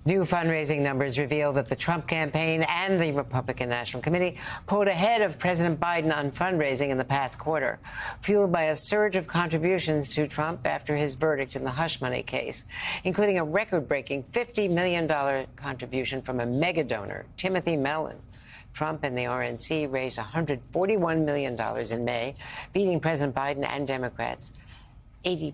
New fundraising numbers reveal that the Trump campaign and the Republican National Committee pulled ahead of President Biden on fundraising in the past quarter, fueled by a surge of contributions to Trump after his verdict in the hush money case, including a record-breaking $50 million contribution from a mega donor, Timothy Mellon. Trump and the RNC raised $141 million in May, beating President Biden and Democrats, the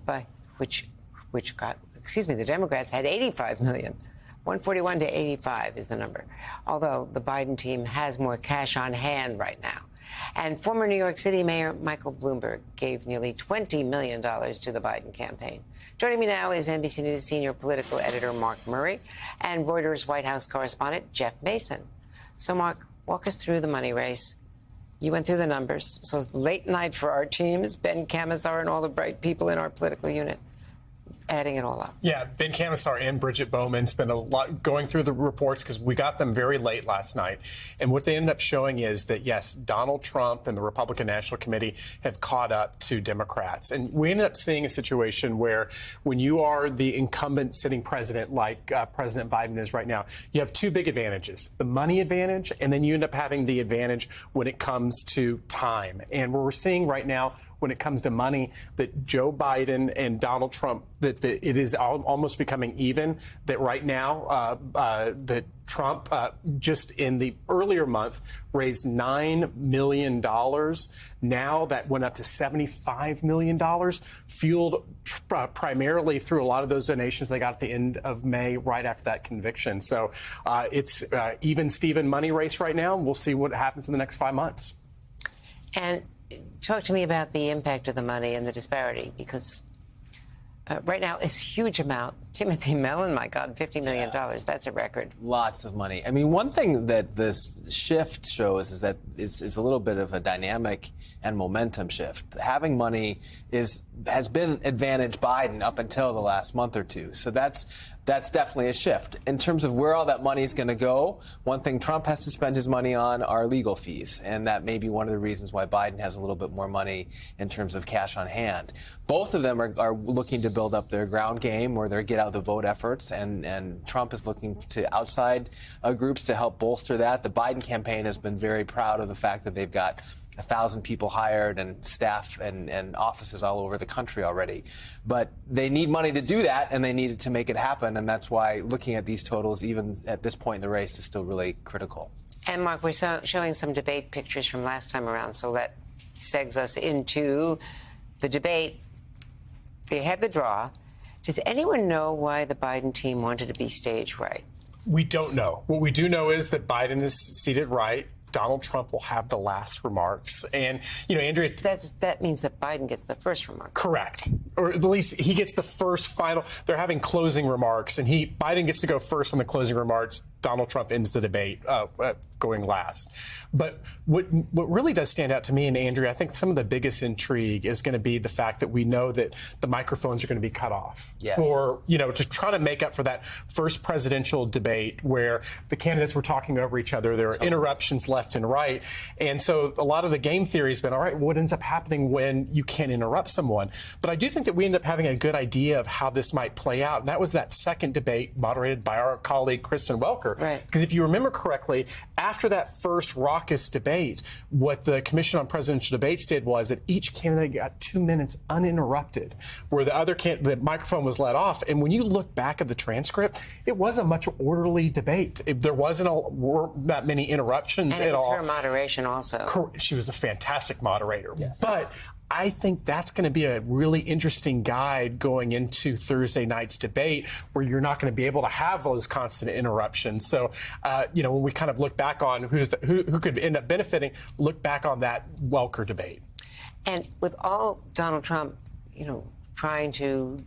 Democrats had $85 million. 141 to 85 is the number, although the Biden team has more cash on hand right now. And former New York City Mayor Michael Bloomberg gave nearly $20 million to the Biden campaign. Joining me now is NBC News senior political editor Mark Murray and Reuters White House correspondent Jeff Mason. So, Mark, walk us through the money race. You went through the numbers. So late night for our team is Ben Camisar and all the bright people in our political unit, adding it all up. Yeah, Ben Camisar and Bridget Bowman spent a lot going through the reports because we got them very late last night. And what they ended up showing is that, yes, Donald Trump and the Republican National Committee have caught up to Democrats. And we ended up seeing a situation where when you are the incumbent sitting president like President Biden is right now, you have two big advantages, the money advantage, and then you end up having the advantage when it comes to time. And what we're seeing right now when it comes to money, that Joe Biden and Donald Trump, that it is almost becoming even, that right now that Trump just in the earlier month raised $9 million. Now that went up to $75 million, fueled primarily through a lot of those donations they got at the end of May, right after that conviction. So it's even Steven money race right now. We'll see what happens in the next 5 months. And talk to me about the impact of the money and the disparity, because right now it's a huge amount. Timothy Mellon, my God, $50 million. That's a record. Lots of money. I mean, one thing that this shift shows is that is a little bit of a dynamic and momentum shift. Having money has been advantage Biden up until the last month or two. So that's definitely a shift. In terms of where all that money is going to go, one thing Trump has to spend his money on are legal fees. And that may be one of the reasons why Biden has a little bit more money in terms of cash on hand. Both of them are looking to build up their ground game or their get out the vote efforts. And Trump is looking to outside groups to help bolster that. The Biden campaign has been very proud of the fact that they've got 1,000 people hired and staff and offices all over the country already. But they need money to do that, and they needed to make it happen. And that's why looking at these totals, even at this point in the race, is still really critical. And, Mark, we're showing some debate pictures from last time around, so that segs us into the debate. They had the draw. Does anyone know why the Biden team wanted to be staged right? We don't know. What we do know is that Biden is seated right. Donald Trump will have the last remarks. And, Andrea... That means that Biden gets the first remark. Correct. Or at least he gets the first final... They're having closing remarks, and Biden gets to go first on the closing remarks. Donald Trump ends the debate going last. But what really does stand out to me and Andrea, I think some of the biggest intrigue is going to be the fact that we know that the microphones are going to be cut off. Yes. For, to try to make up for that first presidential debate where the candidates were talking over each other. There are interruptions left and right. And so a lot of the game theory has been, all right, what ends up happening when you can't interrupt someone? But I do think that we end up having a good idea of how this might play out. And that was that second debate moderated by our colleague, Kristen Welker. Right. Because if you remember correctly, after that first raucous debate, what the Commission on Presidential Debates did was that each candidate got 2 minutes uninterrupted, where the microphone was let off. And when you look back at the transcript, it was a much orderly debate. There wasn't that many interruptions at all. And it was her moderation also. She was a fantastic moderator. Yes. But I think that's going to be a really interesting guide going into Thursday night's debate, where you're not going to be able to have those constant interruptions. So, when we kind of look back on who could end up benefiting, look back on that Welker debate. And with all Donald Trump, trying to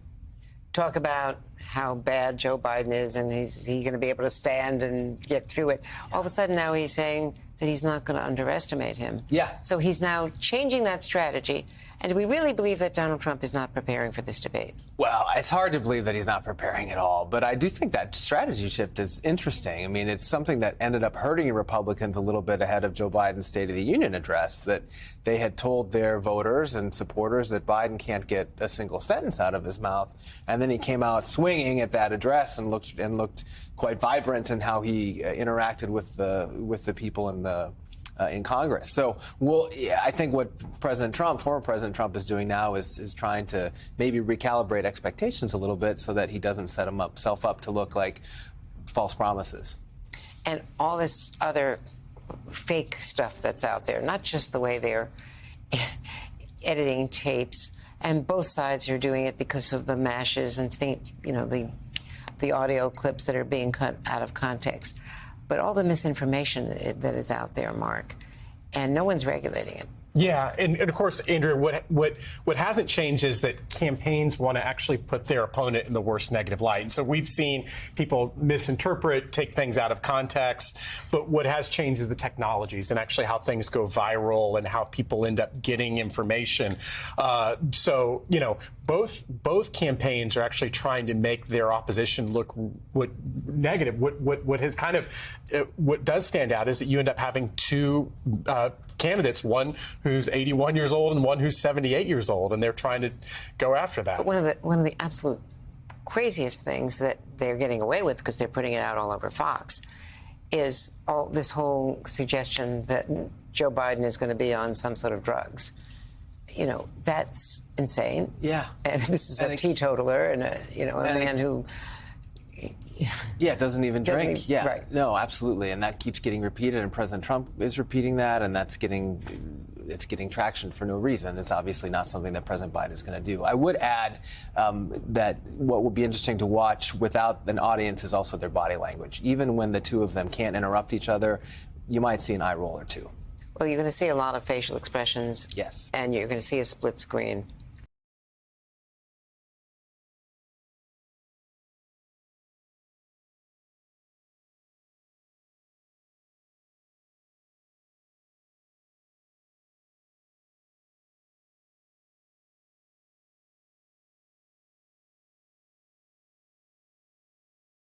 talk about how bad Joe Biden is and is he going to be able to stand and get through it, all of a sudden now he's saying that he's not going to underestimate him. Yeah. So he's now changing that strategy. And do we really believe that Donald Trump is not preparing for this debate? Well, it's hard to believe that he's not preparing at all, but I do think that strategy shift is interesting. I mean, it's something that ended up hurting Republicans a little bit ahead of Joe Biden's State of the Union address, that they had told their voters and supporters that Biden can't get a single sentence out of his mouth, and then he came out swinging at that address and looked quite vibrant in how he interacted with the people in Congress. So, I think what former President Trump is doing now is trying to maybe recalibrate expectations a little bit so that he doesn't set himself up to look like false promises. And all this other fake stuff that's out there, not just the way they're editing tapes, and both sides are doing it because of the mashes and things, the audio clips that are being cut out of context. But all the misinformation that is out there, Mark, and no one's regulating it. Yeah, and of course, Andrea, what hasn't changed is that campaigns want to actually put their opponent in the worst negative light. And so we've seen people misinterpret, take things out of context. But what has changed is the technologies and actually how things go viral and how people end up getting information. So, both campaigns are actually trying to make their opposition look negative. What has kind of what does stand out is that you end up having two candidates, one who's 81 years old and one who's 78 years old, and they're trying to go after that. But one of the absolute craziest things that they're getting away with, because they're putting it out all over Fox, is all this whole suggestion that Joe Biden is going to be on some sort of drugs. That's insane. Yeah. And this is a teetotaler and a man who. Yeah, doesn't even drink. Yeah, right. No, absolutely, and that keeps getting repeated, and President Trump is repeating that, and it's getting traction for no reason. It's obviously not something that President Biden is going to do. I would add that what will be interesting to watch without an audience is also their body language. Even when the two of them can't interrupt each other, you might see an eye roll or two. Well, you're going to see a lot of facial expressions. Yes. And you're going to see a split screen.